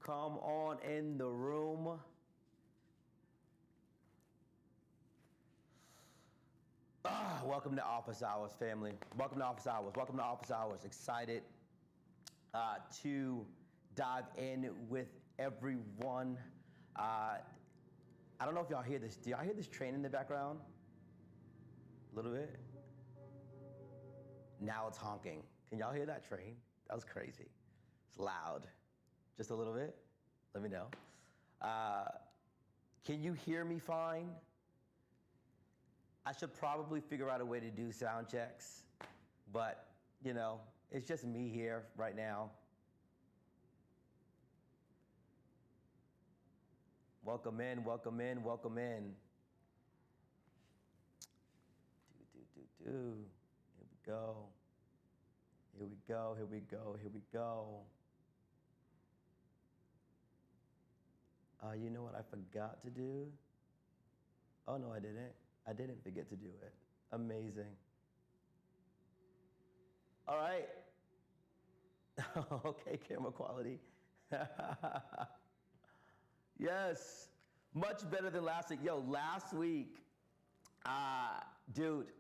Come on in the room. Welcome to Office Hours, family. Welcome to Office Hours. Welcome to Office Hours. Excited to dive in with everyone. I don't know if y'all hear this. Do y'all hear this train in the background? A little bit. Now it's honking. Can y'all hear that train? That was crazy. It's loud. Just a little bit? Let me know. Can you hear me fine? I should probably figure out a way to do sound checks, but you know, it's just me here right now. Welcome in, welcome in, welcome in. Here we go. Here we go, here we go, here we go. You know what I forgot to do? Oh no, I didn't. I didn't forget to do it. Amazing. All right. Okay, camera quality. Yes, much better than last week. Yo, last week, dude,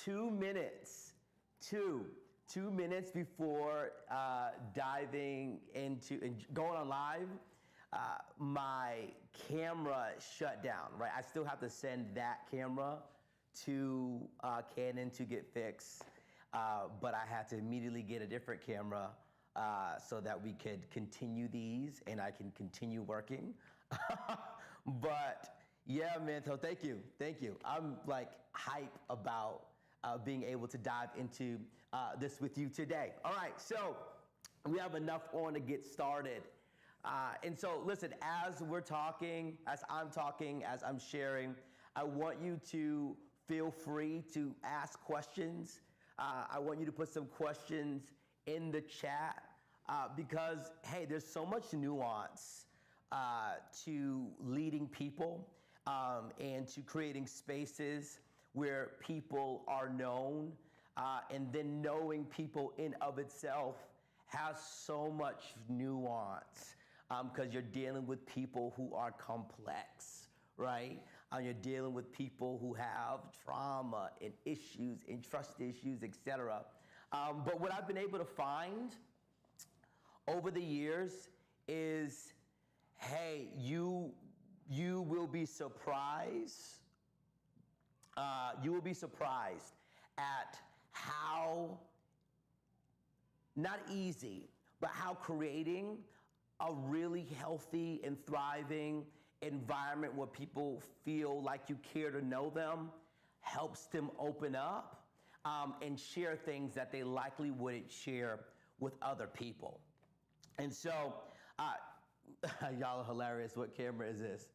2 minutes, two minutes before diving into and going on live, my camera shut down, right? I still have to send that camera to Canon to get fixed, but I had to immediately get a different camera so that we could continue these and I can continue working. But yeah, man, so thank you. I'm like hype about being able to dive into this with you today. All right, so we have enough on to get started. And so listen, as we're talking, as I'm talking, as I'm sharing, I want you to feel free to ask questions. I want you to put some questions in the chat because, hey, there's so much nuance to leading people and to creating spaces where people are known, and then knowing people in of itself has so much nuance. Because you're dealing with people who are complex, right? You're dealing with people who have trauma and issues and trust issues, etc. But what I've been able to find over the years is, hey, you will be surprised. You will be surprised at how, not easy, but how creating a really healthy and thriving environment where people feel like you care to know them helps them open up and share things that they likely wouldn't share with other people. And so, y'all are hilarious. What camera is this?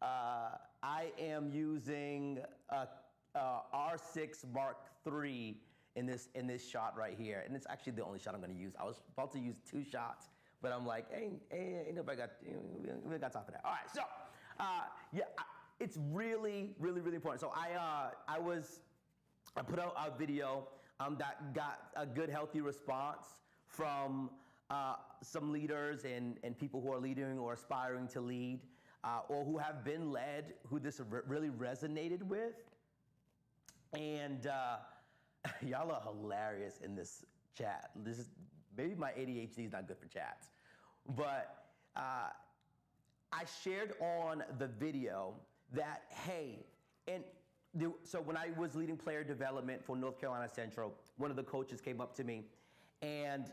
I am using a R6 Mark III in this shot right here, and it's actually the only shot I'm going to use. I was about to use 2 shots. But I'm like, ain't nobody got, we ain't got time for that. All right, so, it's really, really, really important. So I put out a video that got a good, healthy response from some leaders and people who are leading or aspiring to lead, or who have been led, who this really resonated with. And y'all are hilarious in this chat. This is, maybe my ADHD is not good for chats, but I shared on the video that, hey, so when I was leading player development for North Carolina Central, one of the coaches came up to me, and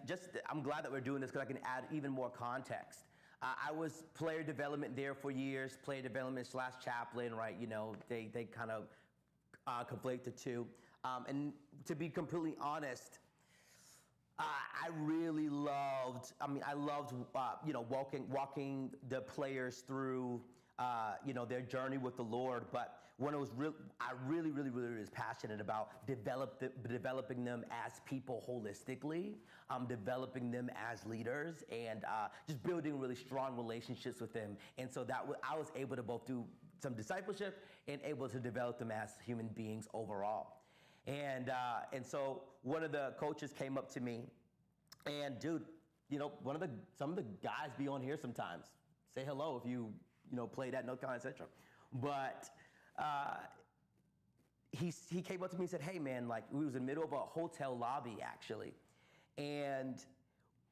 I'm glad that we're doing this because I can add even more context. I was player development there for years, player development / chaplain, right? You know, they kind of conflate the two. And to be completely honest, I really loved, I loved, walking the players through, their journey with the Lord. But when it was I really was passionate about developing them as people holistically, developing them as leaders, and just building really strong relationships with them. And so I was able to both do some discipleship and able to develop them as human beings overall. And so one of the coaches came up to me, and dude, some of the guys be on here sometimes. Say hello if you played at North Carolina Central. But he came up to me and said, hey man, like we was in the middle of a hotel lobby actually. And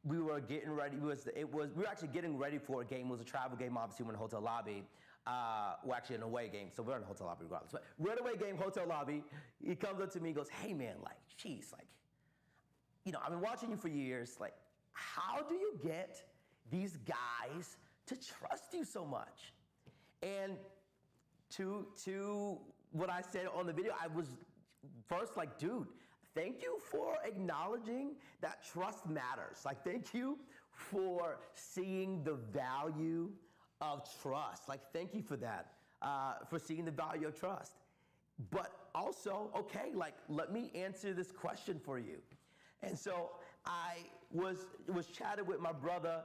we were getting ready, we were actually getting ready for a game. It was a travel game, obviously we're in a hotel lobby. Well actually an away game, so we're in a hotel lobby regardless. But we're in an away game, hotel lobby. He comes up to me and goes, hey man, like, geez, like, I've been watching you for years, like, how do you get these guys to trust you so much? And to what I said on the video, I was first like, dude, thank you for acknowledging that trust matters. Like, thank you for seeing the value of trust. Like, thank you for that, for seeing the value of trust. But also, okay, like, let me answer this question for you. And so I was chatting with my brother.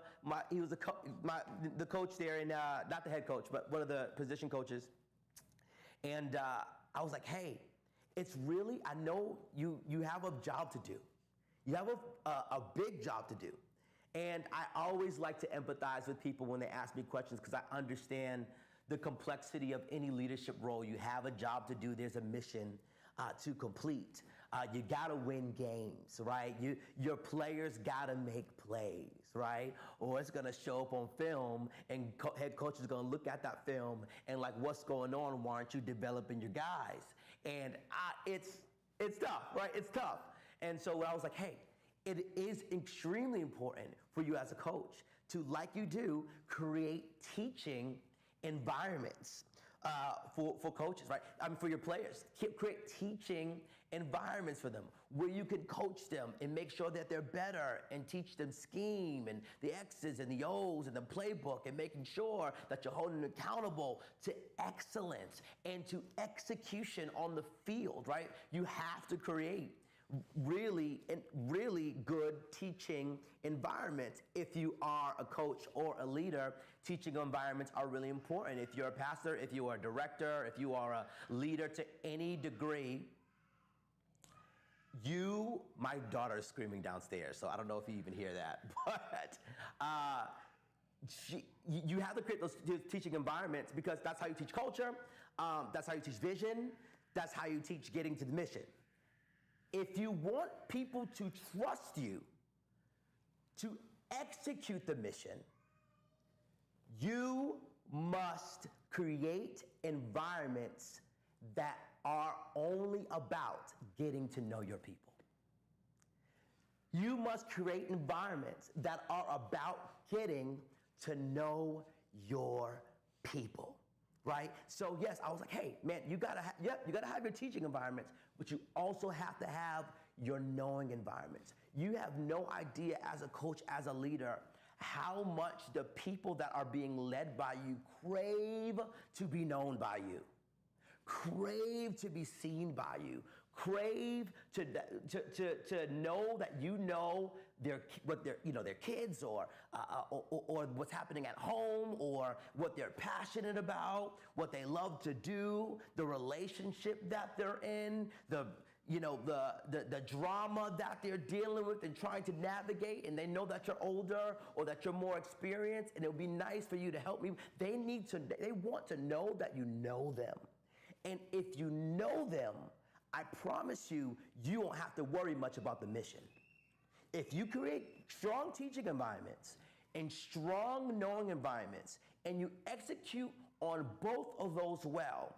He was the coach there, and not the head coach, but one of the position coaches. And I was like, hey, it's really, I know you have a job to do. You have a big job to do. And I always like to empathize with people when they ask me questions because I understand the complexity of any leadership role. You have a job to do. There's a mission to complete. You gotta win games, right? Your players gotta make plays, right? Or it's gonna show up on film and head coach is gonna look at that film and like, what's going on? Why aren't you developing your guys? And it's tough, right? It's tough. And so I was like, hey, it is extremely important for you as a coach to, like you do, create teaching environments for coaches, right? I mean, for your players. Create teaching environments for them where you can coach them and make sure that they're better and teach them scheme and the X's and the O's and the playbook and making sure that you're holding them accountable to excellence and to execution on the field, right? You have to create really good teaching environments. If you are a coach or a leader, teaching environments are really important. If you're a pastor, if you are a director, if you are a leader to any degree, my daughter is screaming downstairs, so I don't know if you even hear that, but you have to create those teaching environments because that's how you teach culture, that's how you teach vision, that's how you teach getting to the mission. If you want people to trust you to execute the mission, you must create environments that are only about getting to know your people. You must create environments that are about getting to know your people, right? So yes, I was like, hey, man, you gotta have your teaching environments, but you also have to have your knowing environments. You have no idea as a coach, as a leader, how much the people that are being led by you crave to be known by you, crave to be seen by you, crave to know that you know their kids or what's happening at home or what they're passionate about, what they love to do, the relationship that they're in, the drama that they're dealing with and trying to navigate, and they know that you're older or that you're more experienced, and it would be nice for you to help me. They want to know that you know them. And if you know them, I promise you, you won't have to worry much about the mission. If you create strong teaching environments and strong knowing environments, and you execute on both of those well,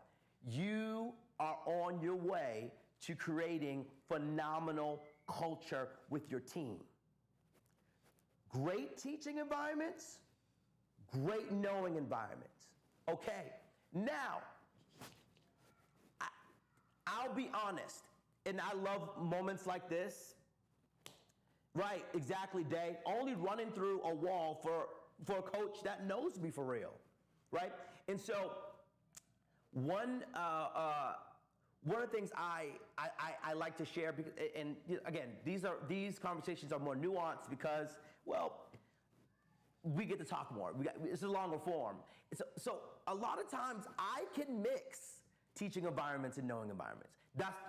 you are on your way to creating phenomenal culture with your team. Great teaching environments, great knowing environments. Okay, now, I'll be honest, and I love moments like this. Right, exactly, Day. Only running through a wall for a coach that knows me for real, right? And so one of the things I like to share, because, and again, these conversations are more nuanced because, well, we get to talk more. It's a longer form. So a lot of times I can mix teaching environments and knowing environments.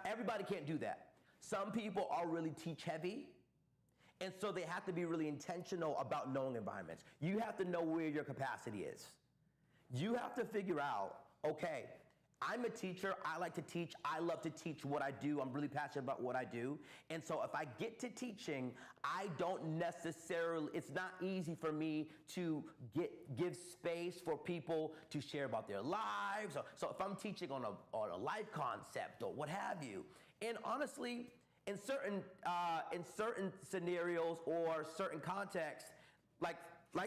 Everybody can't do that. Some people are really teach heavy, And so they have to be really intentional about knowing environments. You have to know where your capacity is. You have to figure out, okay, I'm a teacher, I like to teach, I love to teach what I do, I'm really passionate about what I do. And so if I get to teaching, I don't necessarily, it's not easy for me to give space for people to share about their lives. So if I'm teaching on a life concept or what have you, and honestly, in certain scenarios or certain contexts, like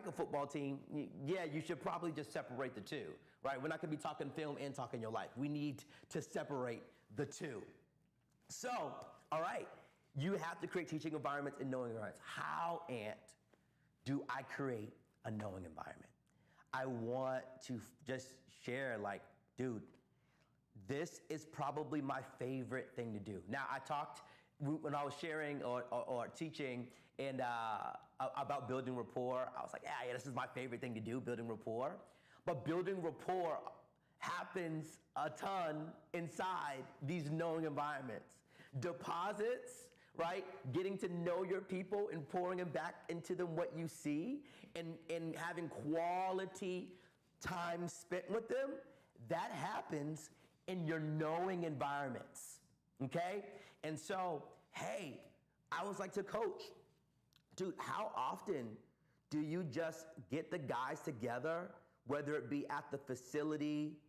a football team, yeah, you should probably just separate the two, right? We're not gonna be talking film and talking your life. We need to separate the two. So, all right, you have to create teaching environments and knowing environments. How, Ant, do I create a knowing environment? I want to just share, like, dude, this is probably my favorite thing to do. Now, I talked when I was sharing or teaching and about building rapport. I was like, yeah, this is my favorite thing to do, building rapport. But building rapport happens a ton inside these knowing environments. Deposits, right? Getting to know your people and pouring them back into them what you see and having quality time spent with them, that happens in your knowing environments, okay? And so, hey, I was like to coach, dude, how often do you just get the guys together, whether it be at the facility,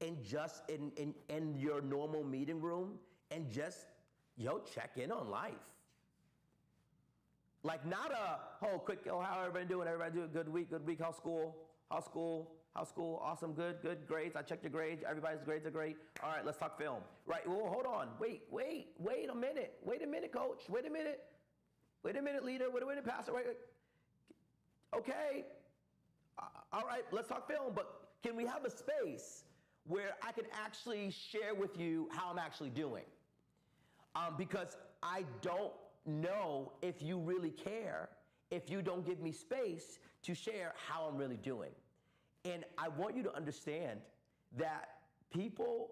and just in your normal meeting room, and just, check in on life? Like not quick, how everybody doing? Everybody doing good week, how's school? Awesome, good grades. I checked your grades. Everybody's grades are great. All right, let's talk film. Right, well, hold on. Wait a minute, coach. Wait a minute, leader. Wait a minute, pastor. Wait. Okay. All right, let's talk film, but can we have a space where I can actually share with you how I'm actually doing? Because I don't know if you really care if you don't give me space to share how I'm really doing. And I want you to understand that people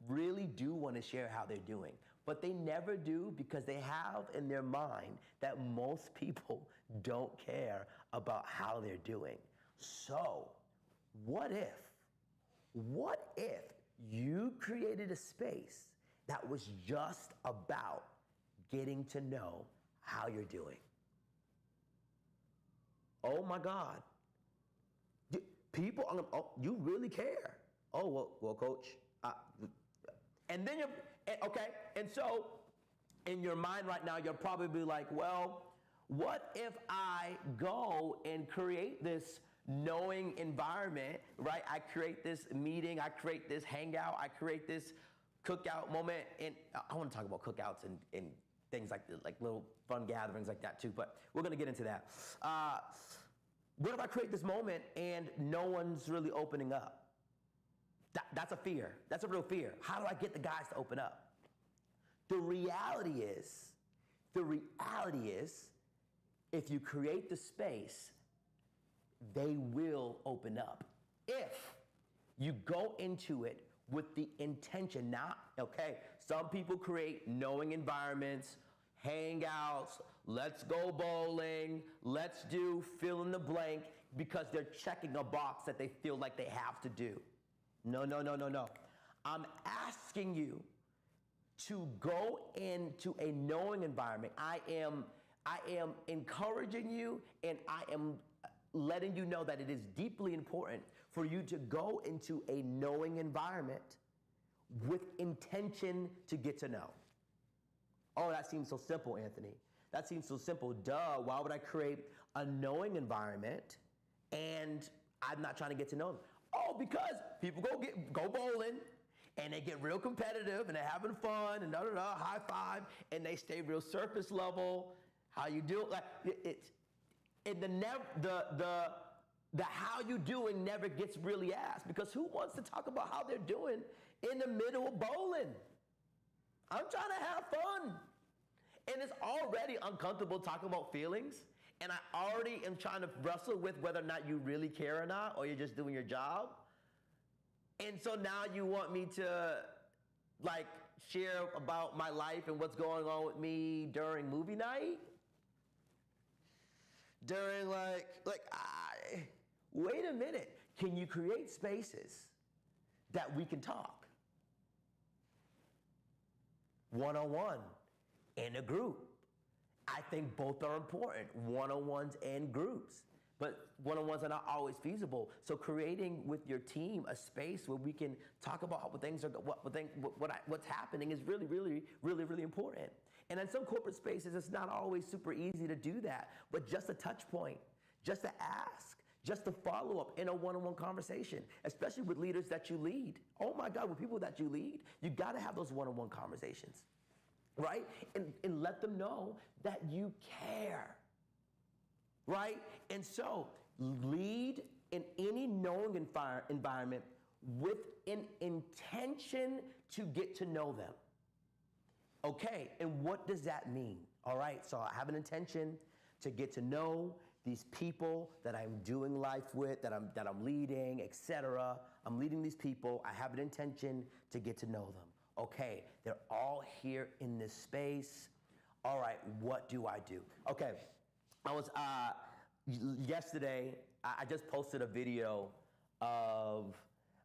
really do want to share how they're doing, but they never do because they have in their mind that most people don't care about how they're doing. So, what if you created a space that was just about getting to know how you're doing? Oh my God. People, you really care. Oh, well, coach. And then and so in your mind right now, you're probably like, well, what if I go and create this knowing environment, right? I create this meeting, I create this hangout, I create this cookout moment, and I want to talk about cookouts and things like little fun gatherings like that too, but we're going to get into that. What if I create this moment and no one's really opening up? That's a fear. That's a real fear. How do I get the guys to open up? The reality is, if you create the space, they will open up. If you go into it with the intention, some people create knowing environments, hangouts, let's go bowling, let's do fill in the blank, because they're checking a box that they feel like they have to do. No. I'm asking you to go into a knowing environment. I am encouraging you, and I am letting you know that it is deeply important for you to go into a knowing environment with intention to get to know. Oh, that seems so simple, Anthony. That seems so simple. Duh, why would I create a knowing environment and I'm not trying to get to know them? Oh, because people go bowling and they get real competitive and they're having fun and high five, and they stay real surface level. How you do it? The how you doing never gets really asked, because who wants to talk about how they're doing in the middle of bowling? I'm trying to have fun. And it's already uncomfortable talking about feelings, and I already am trying to wrestle with whether or not you really care or not, or you're just doing your job. And so now you want me to share about my life and what's going on with me during movie night? during wait a minute. Can you create spaces that we can talk? One-on-one, in a group. I think both are important, one-on-ones and groups. But one-on-ones are not always feasible. So creating with your team a space where we can talk about what things are, what's happening is really, really, really, really important. And in some corporate spaces, it's not always super easy to do that. But just a touch point, just to ask, just to follow up in a one-on-one conversation, especially with leaders that you lead. Oh my God, with people that you lead, you got to have those one-on-one conversations, right? And let them know that you care, right? And so lead in any knowing environment with an intention to get to know them. Okay, and what does that mean? All right, so I have an intention to get to know these people that I'm doing life with, that I'm leading, etc. I'm leading these people. I have an intention to get to know them. Okay, they're all here in this space. All right, what do I do? Okay, I was yesterday. I just posted a video of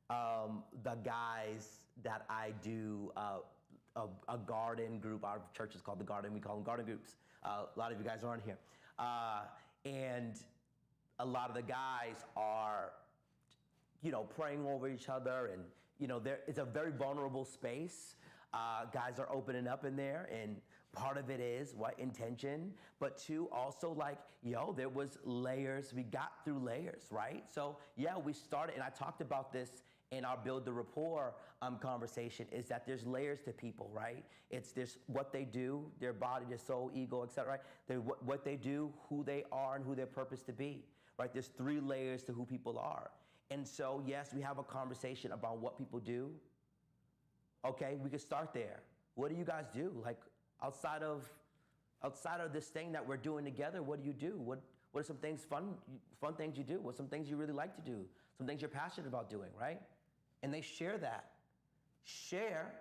the guys that I do. A garden group. Our church is called The Garden. We call them garden groups. A lot of you guys aren't here. And a lot of the guys are, praying over each other. And, it's a very vulnerable space. Guys are opening up in there. And part of it is what intention. But two, also there was layers. We got through layers, right? So, yeah, we started. And I talked about this in our Build the Rapport conversation, is that there's layers to people, right? There's what they do, their body, their soul, ego, etc. Right? They're what they do, who they are, and who they're purposed to be, right? There's 3 layers to who people are. And so, yes, we have a conversation about what people do. Okay, we could start there. What do you guys do? Outside of this thing that we're doing together, what do you do? What are some things, fun things you do? What are some things you really like to do? Some things you're passionate about doing, right? And they share that. Share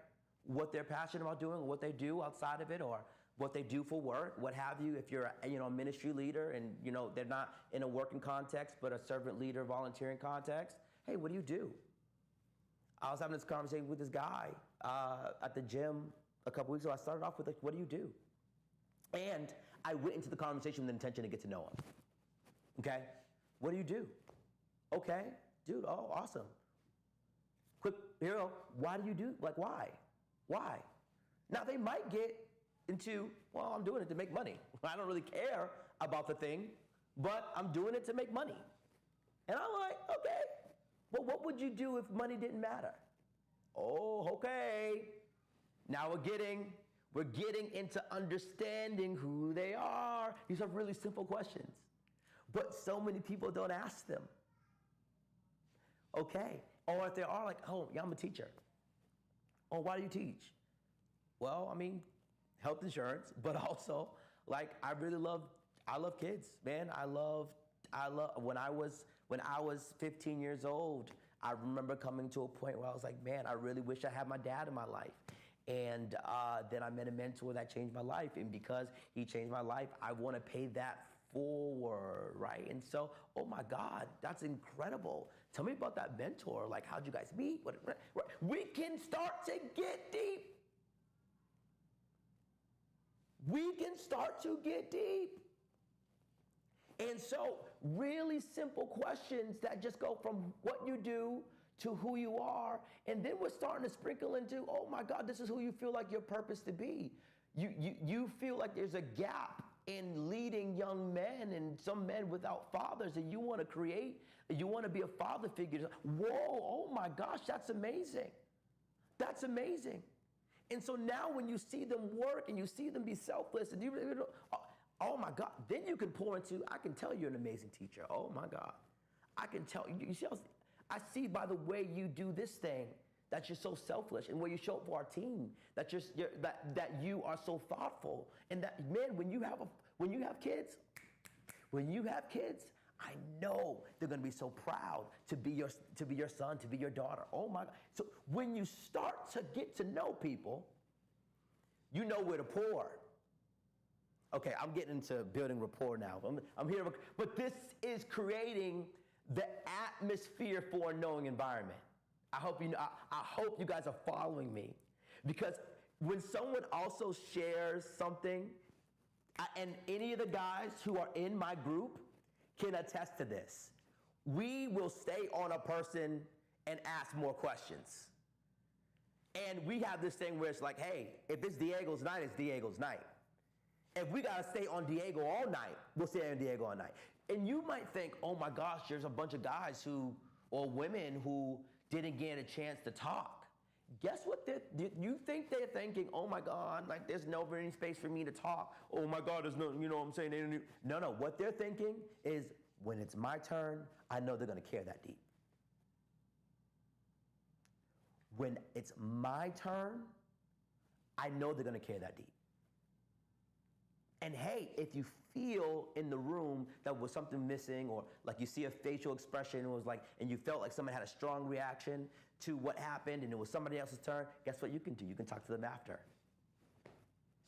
what they're passionate about doing, or what they do outside of it, or what they do for work, what have you. If you're a ministry leader and they're not in a working context, but a servant leader, volunteering context, hey, what do you do? I was having this conversation with this guy at the gym a couple weeks ago. I started off with what do you do? And I went into the conversation with the intention to get to know him. Okay? What do you do? Okay, dude, oh, awesome. Quick, why do you do, why? Why? Now they might get into, well, I'm doing it to make money. I don't really care about the thing, but I'm doing it to make money. And I'm like, okay, well, what would you do if money didn't matter? Oh, okay. Now we're getting into understanding who they are. These are really simple questions, but so many people don't ask them. Okay. Or if they are oh, yeah, I'm a teacher. Oh, why do you teach? Well, health insurance, but also I love kids, man. I love when I was 15 years old, I remember coming to a point where I was like, man, I really wish I had my dad in my life. And then I met a mentor that changed my life. And because he changed my life, I want to pay that forward, right? And so, oh my God, that's incredible. Tell me about that mentor. How'd you guys meet? We can start to get deep. We can start to get deep. And so, really simple questions that just go from what you do to who you are. And then we're starting to sprinkle into, oh my God, this is who you feel like you're purposed to be. You feel like there's a gap in leading young men and some men without fathers, and you want to create, you want to be a father figure. Whoa, oh my gosh, that's amazing. That's amazing. And so now when you see them work and you see them be selfless, and oh my God, then you can pour into, I can tell you're an amazing teacher. Oh my God. I can tell you see, I see by the way you do this thing that you're so selfless, and where you show up for our team, that you are so thoughtful, and that, man, when you have kids, I know they're going to be so proud to be your son, to be your daughter. Oh my God. So when you start to get to know people, you know where to pour. Okay, I'm getting into building rapport now. I'm here, but this is creating the atmosphere for a knowing environment. I hope I hope you guys are following me, because when someone also shares something, and any of the guys who are in my group can attest to this, we will stay on a person and ask more questions. And we have this thing where it's like, hey, if it's Diego's night, it's Diego's night. If we gotta stay on Diego all night, we'll stay on Diego all night. And you might think, oh my gosh, there's a bunch of guys who, or women who didn't get a chance to talk. Guess what? You think they're thinking, oh my God, like there's never any space for me to talk. Oh my God, there's no, you know what I'm saying? No, what they're thinking is, when it's my turn, I know they're gonna care that deep. When it's my turn, I know they're gonna care that deep. And hey, if you feel in the room that was something missing, or like you see a facial expression and was like, and you felt like someone had a strong reaction to what happened and it was somebody else's turn, guess what you can do? You can talk to them after.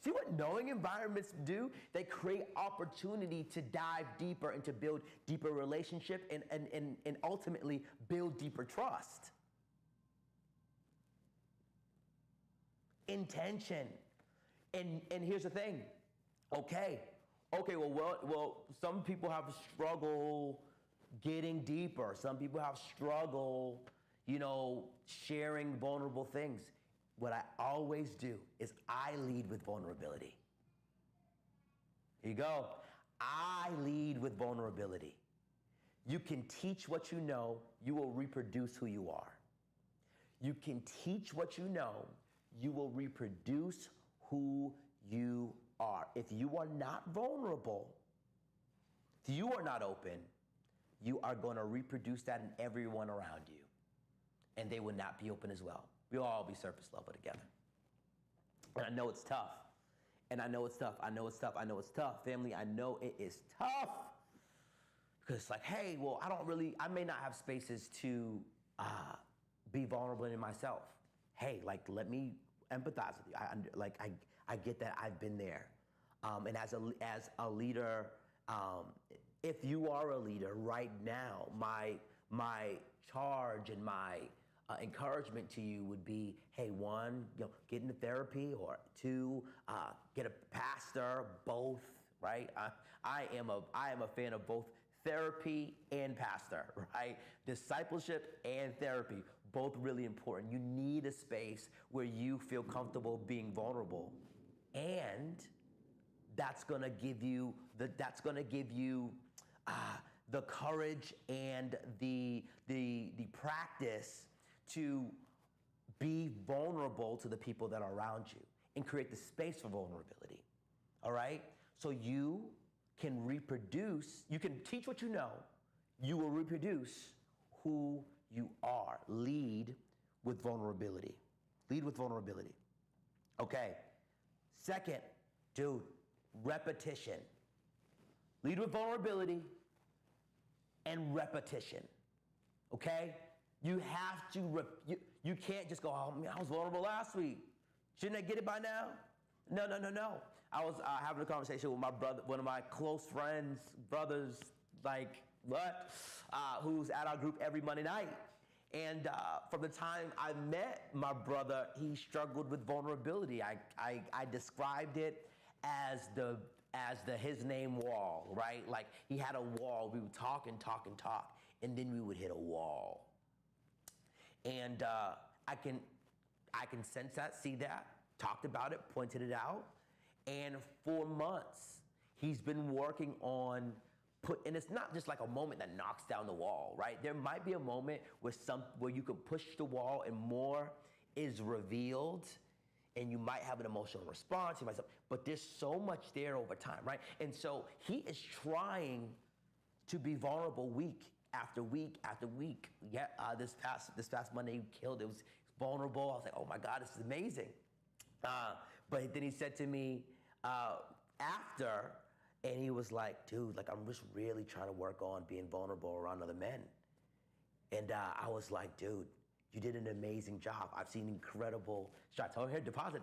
See what knowing environments do? They create opportunity to dive deeper and to build deeper relationship and ultimately build deeper trust. Intention. And here's the thing. Okay, well, some people have struggle getting deeper. Some people have struggle, sharing vulnerable things. What I always do is I lead with vulnerability. Here you go. I lead with vulnerability. You can teach what you know, you will reproduce who you are. You can teach what you know, you will reproduce who you are. If you are not vulnerable, if you are not open, you are going to reproduce that in everyone around you. And they will not be open as well. We'll all be surface level together. And I know it's tough. And I know it's tough. I know it's tough. I know it's tough. Family, I know it is tough. Because it's like, hey, well, I may not have spaces to be vulnerable in myself. Hey, like, let me empathize with you. I get that. I've been there. And as a leader, if you are a leader right now, my charge and my encouragement to you would be, hey, one, get into therapy, or two, get a pastor, both, right? I am a fan of both therapy and pastor, right? Discipleship and therapy, both really important. You need a space where you feel comfortable being vulnerable, and that's gonna give you the courage and the practice to be vulnerable to the people that are around you and create the space for vulnerability. All right? So you can reproduce, you can teach what you know, you will reproduce who you are. Lead with vulnerability. Lead with vulnerability. Okay. Second, dude, repetition. Lead with vulnerability and repetition. Okay? You have to, you can't just go, oh, man, I was vulnerable last week. Shouldn't I get it by now? No. I was having a conversation with my brother, one of my close friends, brothers, who's at our group every Monday night. And from the time I met my brother, he struggled with vulnerability. I described it as the his name wall, right? Like he had a wall. We would talk, and then we would hit a wall. And I can sense that, see that, talked about it, pointed it out. And for months, he's been working on and it's not just like a moment that knocks down the wall, right? There might be a moment where you can push the wall and more is revealed, and you might have an emotional response, but there's so much there over time, right? And so he is trying to be vulnerable week after week after week. Yeah, this past Monday he killed. It was vulnerable. I was like, oh my God, this is amazing. But then he said to me after, and he was like, dude, like I'm just really trying to work on being vulnerable around other men. And I was like, dude, you did an amazing job. I've seen incredible shots. Oh, here, deposit.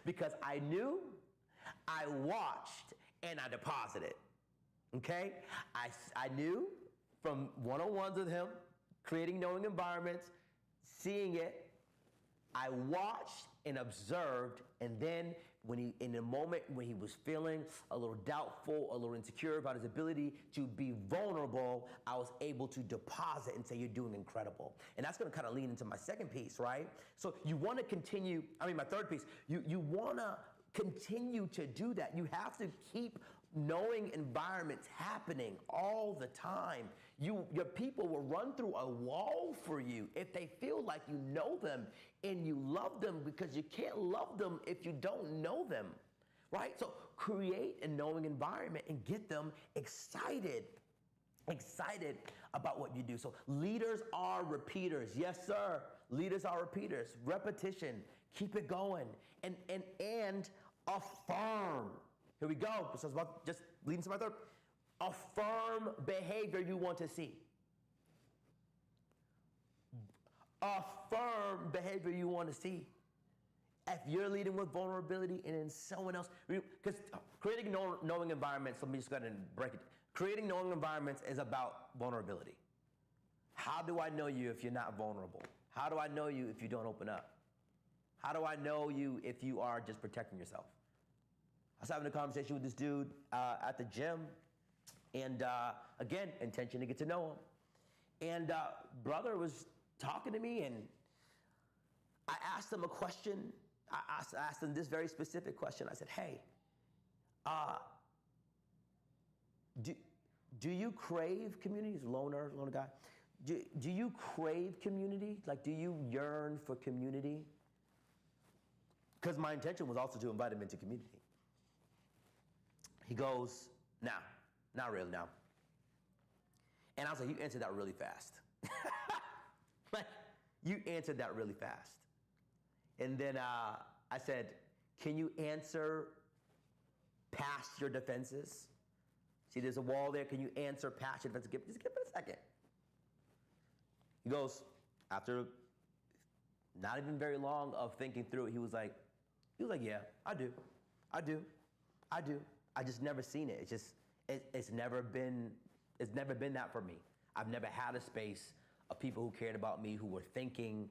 Because I knew I watched and I deposited. Okay? I knew from one-on-ones with him, creating knowing environments, seeing it, I watched and observed, and then in the moment when he was feeling a little doubtful, a little insecure about his ability to be vulnerable, I was able to deposit and say, you're doing incredible. And that's gonna kind of lean into my second piece, right? So you wanna continue, my third piece, you wanna continue to do that. You have to keep knowing environments happening all the time. Your people will run through a wall for you if they feel like you know them and you love them, because you can't love them if you don't know them, right? So create a knowing environment and get them excited about what you do. So leaders are repeaters. Yes, sir. Leaders are repeaters. Repetition. Keep it going. And affirm. Here we go. So it's about just leading to my third. Affirm behavior you want to see. Affirm behavior you want to see. If you're leading with vulnerability and then someone else, because creating knowing environments, let me just go ahead and break it. Creating knowing environments is about vulnerability. How do I know you if you're not vulnerable? How do I know you if you don't open up? How do I know you if you are just protecting yourself? I was having a conversation with this dude at the gym, and again, intention to get to know him. And brother was talking to me, and I asked him a question. I asked him this very specific question. I said, hey, do you crave community? He's a loner guy. Do you crave community? Like, do you yearn for community? Because my intention was also to invite him into community. He goes, nah, not really, no. And I was like, you answered that really fast. Like, you answered that really fast. And then I said, can you answer past your defenses? See, there's a wall there. Can you answer past your defenses? Just give it a second. He goes, after not even very long of thinking through it, he was like, yeah, I do. I just never seen it. It's never been that for me. I've never had a space of people who cared about me, who were thinking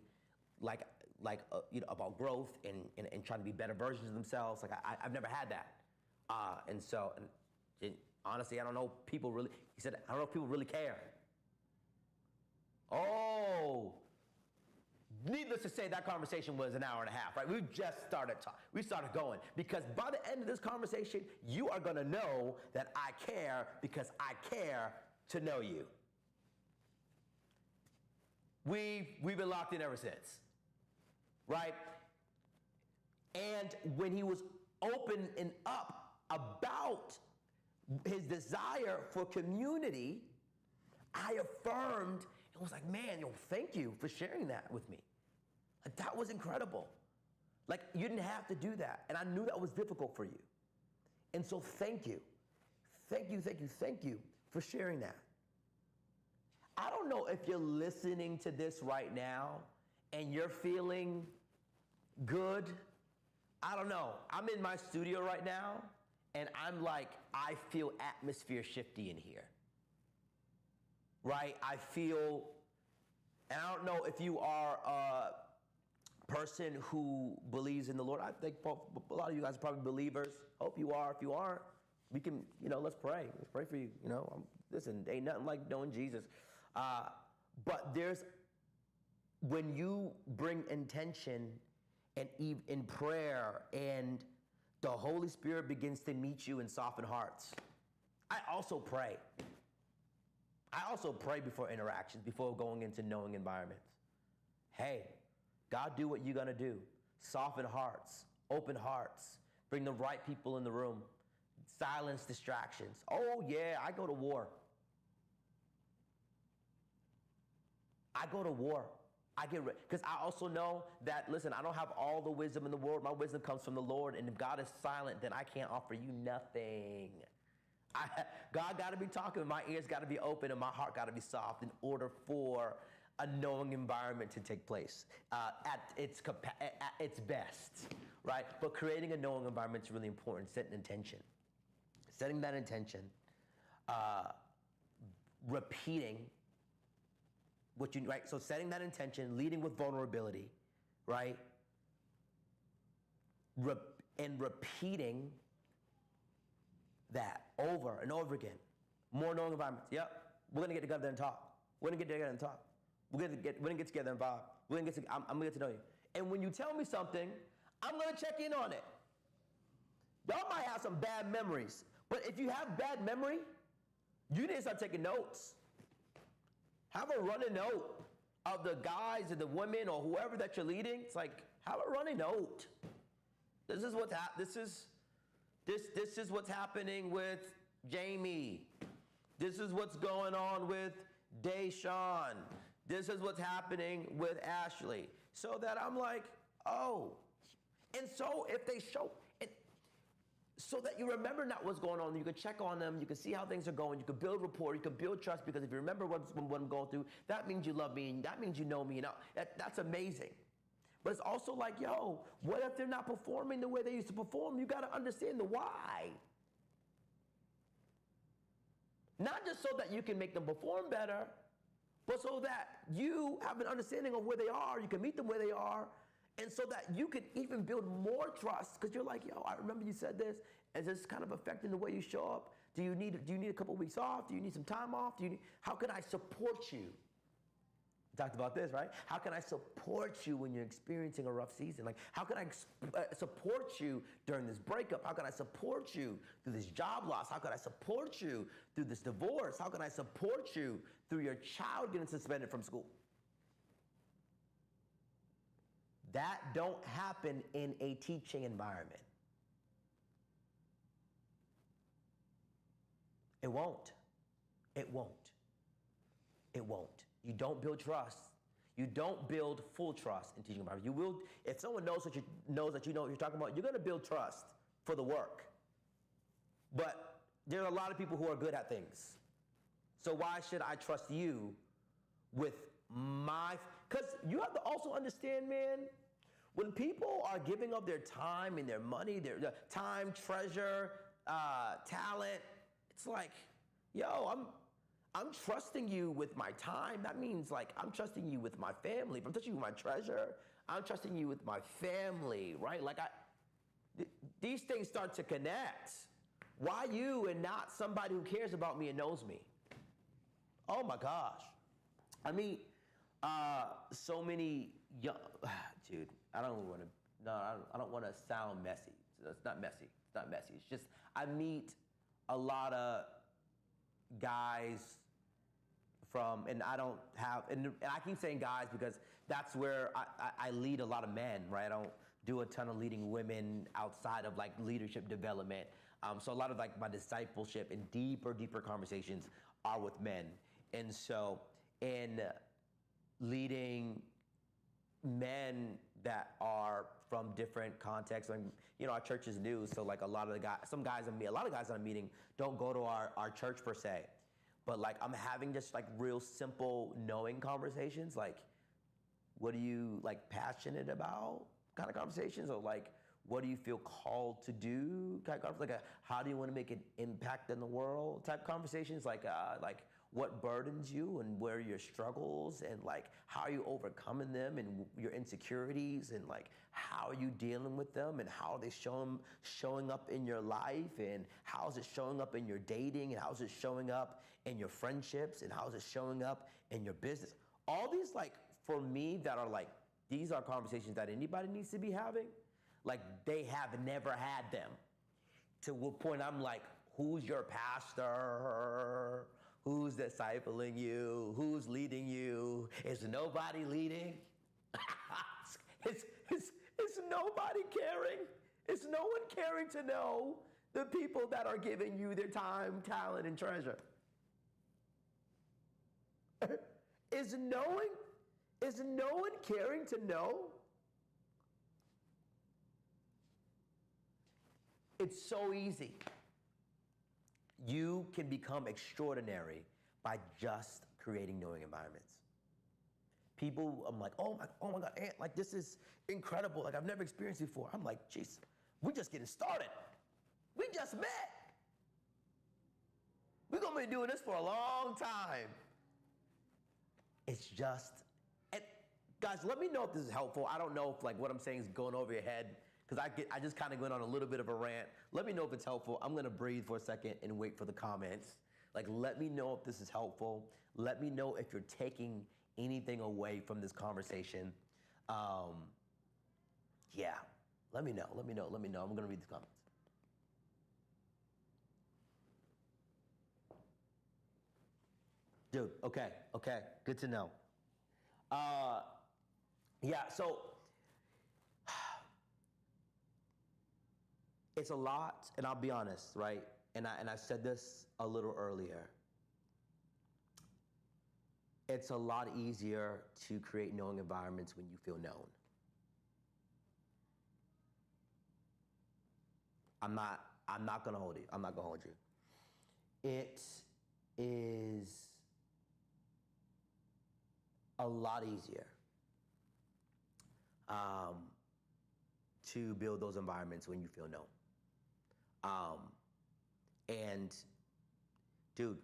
about growth and trying to be better versions of themselves. Like I've never had that. And honestly, I don't know people really. He said, I don't know if people really care. Oh. Needless to say, that conversation was an hour and a half, right? We just started talking. We started going, because by the end of this conversation, you are going to know that I care, because I care to know you. We've been locked in ever since, right? And when he was open and up about his desire for community, I affirmed and was like, man, thank you for sharing that with me. Like, that was incredible. Like, you didn't have to do that. And I knew that was difficult for you. And so thank you. Thank you for sharing that. I don't know if you're listening to this right now and you're feeling good. I don't know. I'm in my studio right now and I'm like, I feel atmosphere shifty in here. Right? I feel, and I don't know if you are a person who believes in the Lord. I think a lot of you guys are probably believers. Hope you are. If you aren't, we can, let's pray. Let's pray for you. Listen, ain't nothing like knowing Jesus. But when you bring intention and in prayer and the Holy Spirit begins to meet you and soften hearts. I also pray. I also pray before interactions, before going into knowing environments. Hey, God, do what you're going to do. Soften hearts, open hearts, bring the right people in the room, silence distractions. Oh, yeah, I go to war. I go to war. I get ready. Because I also know that, listen, I don't have all the wisdom in the world. My wisdom comes from the Lord. And if God is silent, then I can't offer you nothing. God got to be talking, my ears got to be open, and my heart got to be soft in order for a knowing environment to take place at its best, right? But creating a knowing environment is really important. Setting intention. Setting that intention, repeating what you, right? So setting that intention, leading with vulnerability, right? And repeating that over and over again. More knowing environments. Yep, we're gonna get together and talk. We're gonna get together and talk. We're gonna get together and vibe. I'm gonna get to know you. And when you tell me something, I'm gonna check in on it. Y'all might have some bad memories, but if you have bad memory, you need to start taking notes. Have a running note of the guys or the women or whoever that you're leading. It's like, have a running note. This is what's what's happening with Jamie. This is what's going on with Deshaun. This is what's happening with Ashley. So that I'm like, oh. And so if they show, so that you remember not what's going on, you can check on them, you can see how things are going, you can build rapport, you can build trust, because if you remember what I'm going through, that means you love me, and that means you know me, and that's amazing. But it's also like, yo, what if they're not performing the way they used to perform? You gotta understand the why. Not just so that you can make them perform better, but so that you have an understanding of where they are, you can meet them where they are, and so that you can even build more trust, because you're like, yo, I remember you said this. Is this kind of affecting the way you show up? Do you need a couple of weeks off? Do you need some time off? How can I support you? We talked about this, right? How can I support you when you're experiencing a rough season? Like, how can I support you during this breakup? How can I support you through this job loss? How can I support you through this divorce? How can I support you through your child getting suspended from school? That don't happen in a teaching environment. It won't. It won't. It won't. You don't build trust. You don't build full trust in teaching environment. You will, if someone knows that you know what you're talking about, you're going to build trust for the work. But there are a lot of people who are good at things. So why should I trust you with because you have to also understand, man, when people are giving up their time and their money, their time, treasure, talent, it's like, yo, I'm trusting you with my time. That means like I'm trusting you with my family. If I'm trusting you with my treasure, I'm trusting you with my family, right? Like these things start to connect. Why you and not somebody who cares about me and knows me? Oh my gosh. I mean, so many young, dude, I don't want to sound messy. It's not messy. It's not messy. It's just, I meet a lot of guys and I don't have, and I keep saying guys because that's where I lead a lot of men, right? I don't do a ton of leading women outside of like leadership development. So a lot of like my discipleship and deeper conversations are with men. And so in leading men that are from different contexts, and you know, our church is new, so like a lot of the guys, a lot of guys I'm meeting don't go to our church per se. But like I'm having just like real simple knowing conversations, like what are you like passionate about kind of conversations, or like what do you feel called to do kind of conversations, like how do you want to make an impact in the world type conversations, like what burdens you and where are your struggles and like how are you overcoming them and your insecurities and like how are you dealing with them and how are they showing up in your life and how is it showing up in your dating and how is it showing up in your friendships and how is it showing up in your business. All these like for me that are like these are conversations that anybody needs to be having. Like they have never had them. To what point I'm like, who's your pastor? Who's discipling you? Who's leading you? Is nobody leading? It's nobody caring. It's no one caring to know the people that are giving you their time, talent, and treasure. Is no one caring to know? It's so easy. You can become extraordinary by just creating knowing environments. People, I'm like, oh my God, Ant, like this is incredible. Like I've never experienced before. I'm like, jeez, we're just getting started. We just met. We're gonna be doing this for a long time. It's just, and guys, let me know if this is helpful. I don't know if like what I'm saying is going over your head, because I just kind of went on a little bit of a rant. Let me know if it's helpful. I'm gonna breathe for a second and wait for the comments. Like, let me know if this is helpful. Let me know if you're taking anything away from this conversation. Yeah, let me know. I'm gonna read the comments. Dude, okay, good to know. Yeah, so it's a lot, and I'll be honest, right? And I said this a little earlier. It's a lot easier to create knowing environments when you feel known. I'm not gonna hold you. I'm not gonna hold you. It is a lot easier to build those environments when you feel known. And dude,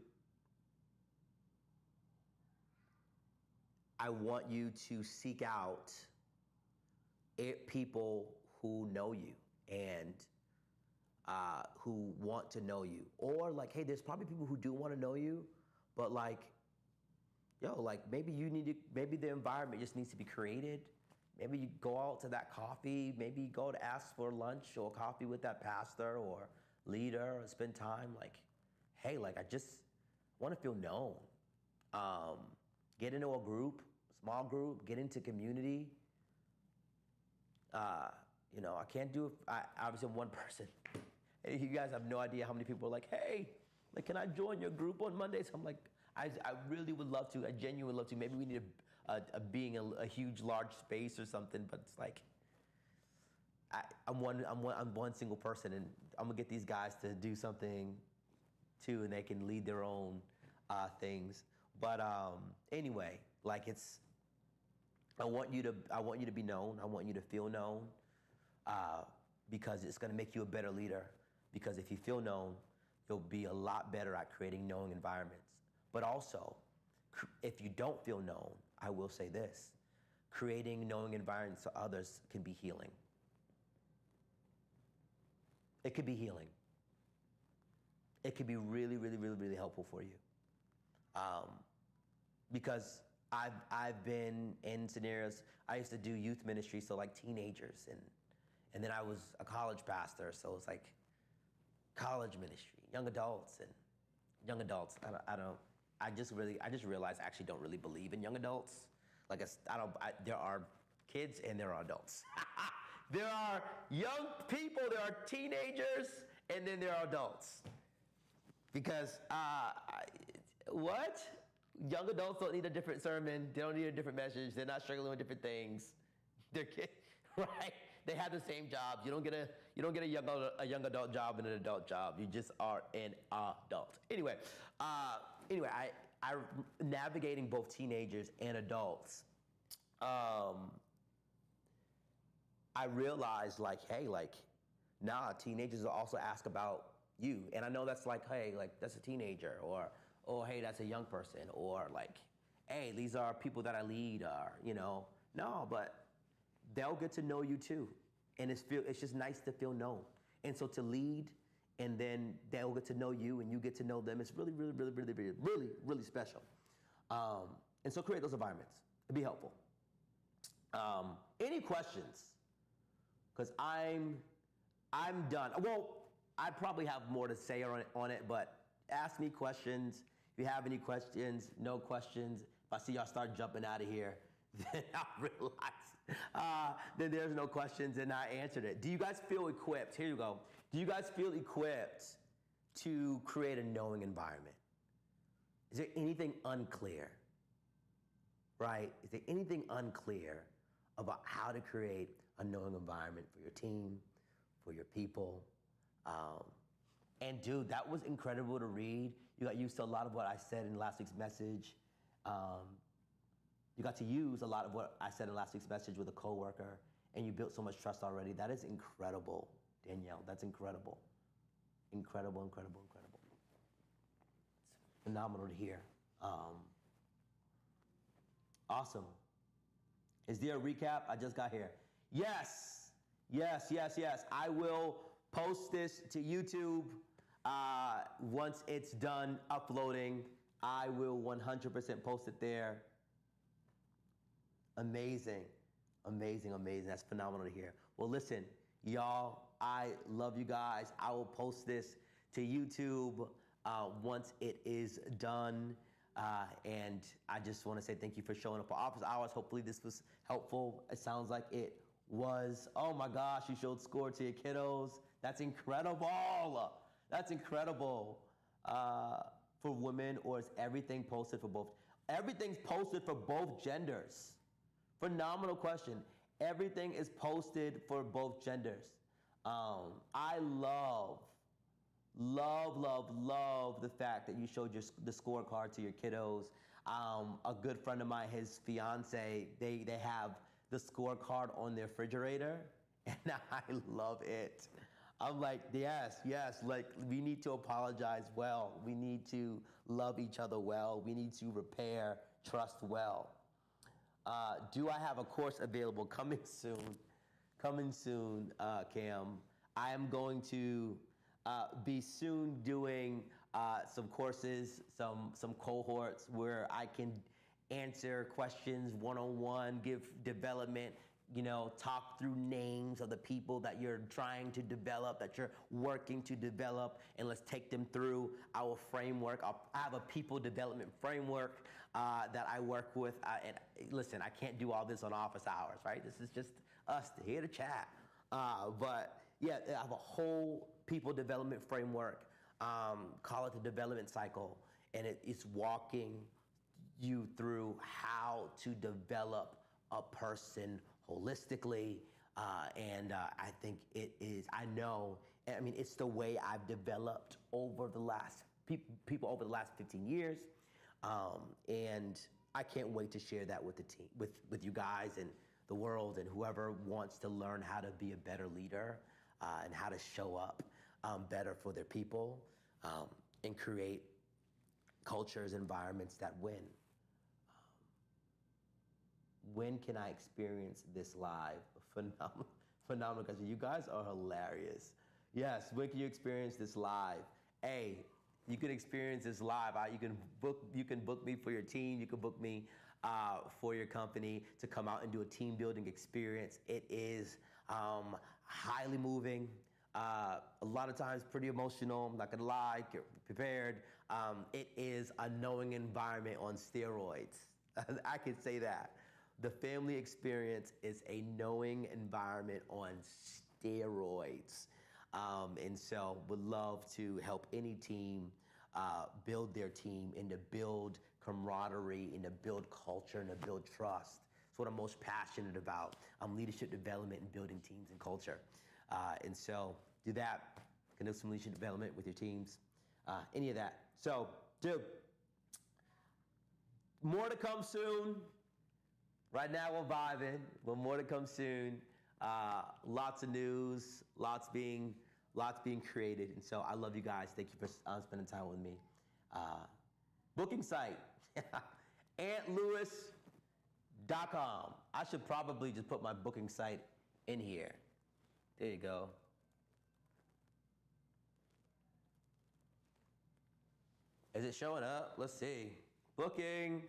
I want you to seek out people who know you and who want to know you. Or like, hey, there's probably people who do want to know you, but like, yo, like maybe maybe the environment just needs to be created. Maybe you go out to that coffee, maybe you go to ask for lunch or coffee with that pastor or leader or spend time like, hey, like I just want to feel known. Get into a group, small group, get into community. I can't do it. Obviously I'm one person. You guys have no idea how many people are like, hey, like, can I join your group on Mondays? I'm like, I really would love to. I genuinely would love to. Maybe we need being a huge, large space or something. But it's like, I'm one single person, and I'm gonna get these guys to do something too, and they can lead their own things. But anyway, like I want you to be known. I want you to feel known, because it's gonna make you a better leader. Because if you feel known, you'll be a lot better at creating knowing environments. But also, if you don't feel known, I will say this, creating knowing environments to others can be healing. It could be healing. It could be really, really, really, really helpful for you. Because I've been in scenarios, I used to do youth ministry, so like teenagers, and then I was a college pastor, so it's like college ministry, young adults. I just realized I actually don't really believe in young adults. Like there are kids and there are adults. There are young people, there are teenagers, and then there are adults. Because what? Young adults don't need a different sermon. They don't need a different message. They're not struggling with different things. They're kids, right? They have the same job. You don't get a young adult job and an adult job. You just are an adult. Anyway, I navigating both teenagers and adults. I realized like, hey, like, nah, teenagers will also ask about you, and I know that's like, hey, like that's a teenager, or oh, hey, that's a young person, or like, hey, these are people that I lead, or no, but they'll get to know you too, and it's just nice to feel known, and so to lead, and then they'll get to know you, and you get to know them. It's really, really, really, really, really, really, really special, and so create those environments. It'd be helpful. Any questions? Because I'm done. Well, I probably have more to say on it, but ask me questions. If you have any questions, no questions. If I see y'all start jumping out of here, then I'll realize then there's no questions and I answered it. Do you guys feel equipped? Here you go. Do you guys feel equipped to create a knowing environment? Is there anything unclear? Right? Is there anything unclear about how to create a knowing environment for your team, for your people? And dude, that was incredible to read. You got used to a lot of what I said in last week's message. You you got to use a lot of what I said in last week's message with a coworker, and you built so much trust already. That is incredible, Danielle. That's incredible. Incredible, incredible, incredible. It's phenomenal to hear. Awesome. Is there a recap? I just got here. Yes, yes, yes, yes. I will post this to YouTube once it's done uploading. I will 100% post it there. Amazing, amazing, amazing. That's phenomenal to hear. Well, listen, y'all, I love you guys. I will post this to YouTube once it is done. And I just want to say thank you for showing up for office hours. Hopefully this was helpful. It sounds like it was. Oh my gosh, you showed SCORE to your kiddos. That's incredible. That's incredible. For women, or is everything posted for both? Everything's posted for both genders. Phenomenal question. Everything is posted for both genders. I love the fact that you showed the scorecard to your kiddos. A good friend of mine, his fiance, they have the scorecard on their refrigerator, and I love it. I'm like, yes, like we need to apologize well. We need to love each other well. We need to repair trust well. Do I have a course available? Coming soon, Cam. I am going to be soon doing some courses, some cohorts where I can answer questions one-on-one, give development, talk through names of the people that you're trying to develop, that you're working to develop, and let's take them through our framework. I have a people development framework that I work with. And listen, I can't do all this on office hours, right? This is just us here to chat. But yeah, I have a whole people development framework, call it the development cycle, and it's walking you through how to develop a person holistically, and I think it is, it's the way I've developed over the last, people over the last 15 years, and I can't wait to share that with the team, with you guys and the world, and whoever wants to learn how to be a better leader, and how to show up better for their people, and create cultures, environments that win. When can I experience this live? Phenomenal question. You guys are hilarious. Yes, when can you experience this live? Hey, you can experience this live. You can book me for your team. You can book me for your company to come out and do a team building experience. It is highly moving. A lot of times pretty emotional. I'm not gonna lie, get prepared. It is a knowing environment on steroids. I can say that. The family experience is a knowing environment on steroids. And so would love to help any team build their team, and to build camaraderie, and to build culture, and to build trust. It's what I'm most passionate about. Leadership development and building teams and culture. And so do that. Can do some leadership development with your teams, any of that. So do. More to come soon. Right now we're vibing, but more to come soon. Lots of news, lots being created, and so I love you guys. Thank you for spending time with me. Booking site, AntLewis.com. I should probably just put my booking site in here. There you go. Is it showing up? Let's see. Booking.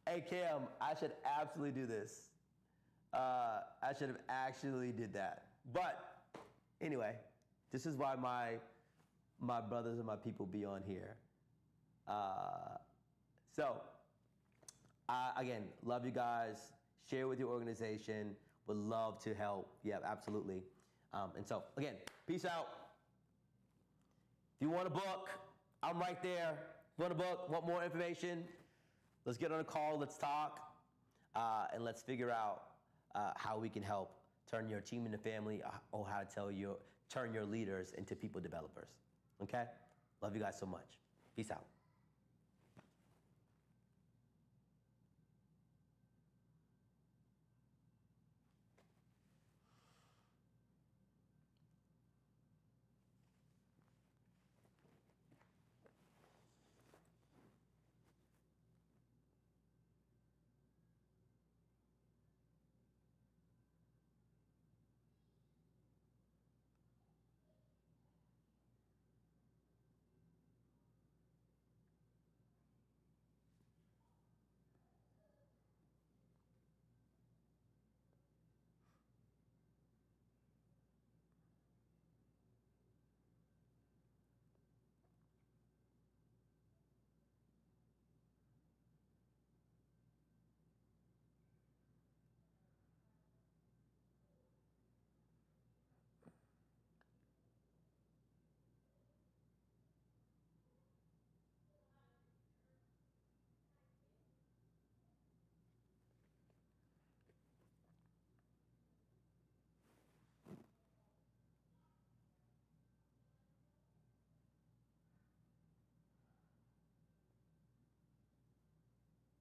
Hey, Cam, I should absolutely do this. I should have actually did that. But anyway, this is why my brothers and my people be on here. Again, love you guys. Share with your organization. Would love to help. Yeah, absolutely. And so, again, peace out. If you want to book, I'm right there. If you want to book, want more information, let's get on a call, let's talk, and let's figure out how we can help turn your team into family, or how to turn your leaders into people developers. Okay? Love you guys so much. Peace out.